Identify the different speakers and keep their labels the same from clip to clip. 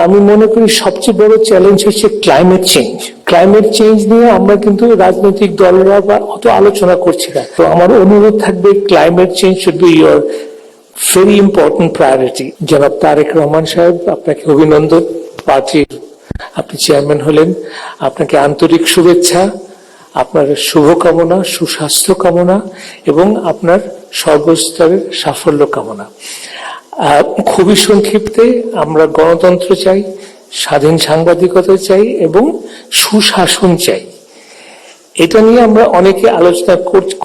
Speaker 1: আমি মনে করি সবচেয়ে বড় চ্যালেঞ্জ হচ্ছে ক্লাইমেট চেঞ্জ। ক্লাইমেট চেঞ্জ নিয়ে আমরা কিন্তু রাজনৈতিক দলরা বা অত আলোচনা করছি না। তো আমার অনুরোধ থাকবে, climate change should be your very important priority. জনাব তারেক রহমান সাহেব, আপনাকে অভিনন্দন। পার্টির আপনি চেয়ারম্যান হলেন, আপনাকে আন্তরিক শুভেচ্ছা, আপনার শুভকামনা, সুস্বাস্থ্য কামনা এবং আপনার সর্বস্তরের সাফল্য কামনা। খুবই সংক্ষিপ্তে, আমরা গণতন্ত্র চাই, স্বাধীন সাংবাদিকতা চাই এবং সুশাসন চাই। এটা নিয়ে আমরা অনেকে আলোচনা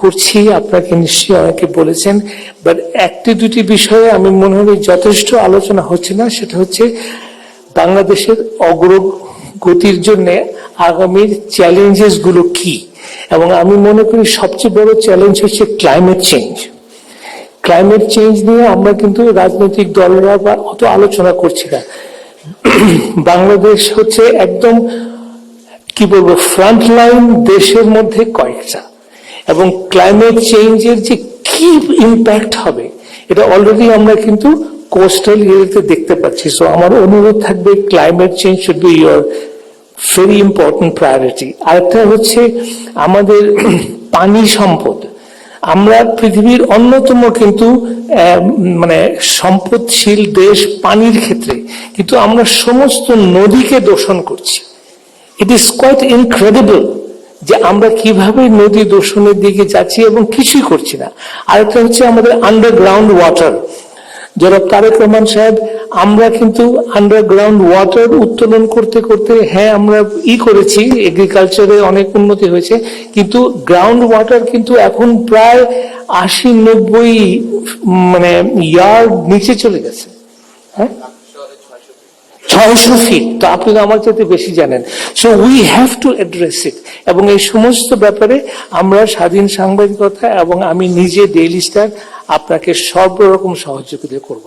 Speaker 1: করছি, আপনাকে নিশ্চয়ই অনেকে বলেছেন। বাট একটি দুটি বিষয়ে আমি মনে হয় যথেষ্ট আলোচনা হচ্ছে না। সেটা হচ্ছে বাংলাদেশের অগ্রগতির জন্য আগামীর চ্যালেঞ্জেস গুলো কি। এবং আমি মনে করি সবচেয়ে বড় চ্যালেঞ্জ হচ্ছে ক্লাইমেট চেঞ্জ। ক্লাইমেট চেঞ্জ নিয়ে আমরা কিন্তু রাজনৈতিক দলরা বা অত আলোচনা করছি না। বাংলাদেশ হচ্ছে একদম কি বলবো ফ্রন্টলাইন দেশের মধ্যে কয়েকটা, এবং ক্লাইমেট চেঞ্জের যে কি ইম্প্যাক্ট হবে এটা অলরেডি আমরা কিন্তু কোস্টাল এরিয়াতে দেখতে পাচ্ছি। সো আমার অনুরোধ থাকবে, climate change should be your very important priority. আরেকটা হচ্ছে আমাদের পানি সম্পদ। আমরা পৃথিবীর অন্যতম কিন্তু মানে সম্পদশীল দেশ পানির ক্ষেত্রে, কিন্তু আমরা সমস্ত নদীকে দূষণ করছি। ইট ইজ কোয়াইট ইনক্রেডিবল যে আমরা কিভাবে নদী দূষণের দিকে যাচ্ছি এবং কিছুই করছি না। আরেকটা হচ্ছে আমাদের আন্ডারগ্রাউন্ড ওয়াটার। জনাব তারেক রহমান সাহেব, আমরা কিন্তু আন্ডারগ্রাউন্ড ওয়াটার উত্তোলন করতে করতে, হ্যাঁ আমরা করেছি, এগ্রিকালচারে অনেক উন্নতি হয়েছে, কিন্তু গ্রাউন্ড ওয়াটার কিন্তু এখন প্রায় 80-90 মানে ইয়ার্ড নিচে চলে গেছে। হ্যাঁ, 600 ফিট। তো আপনি তো আমার চাইতে বেশি জানেন। So we have to address ইট। এবং এই সমস্ত ব্যাপারে আমরা স্বাধীন সাংবাদিকতা এবং আমি নিজে ডেইলি স্টার আপনাকে সর্বরকম সহযোগিতা করব।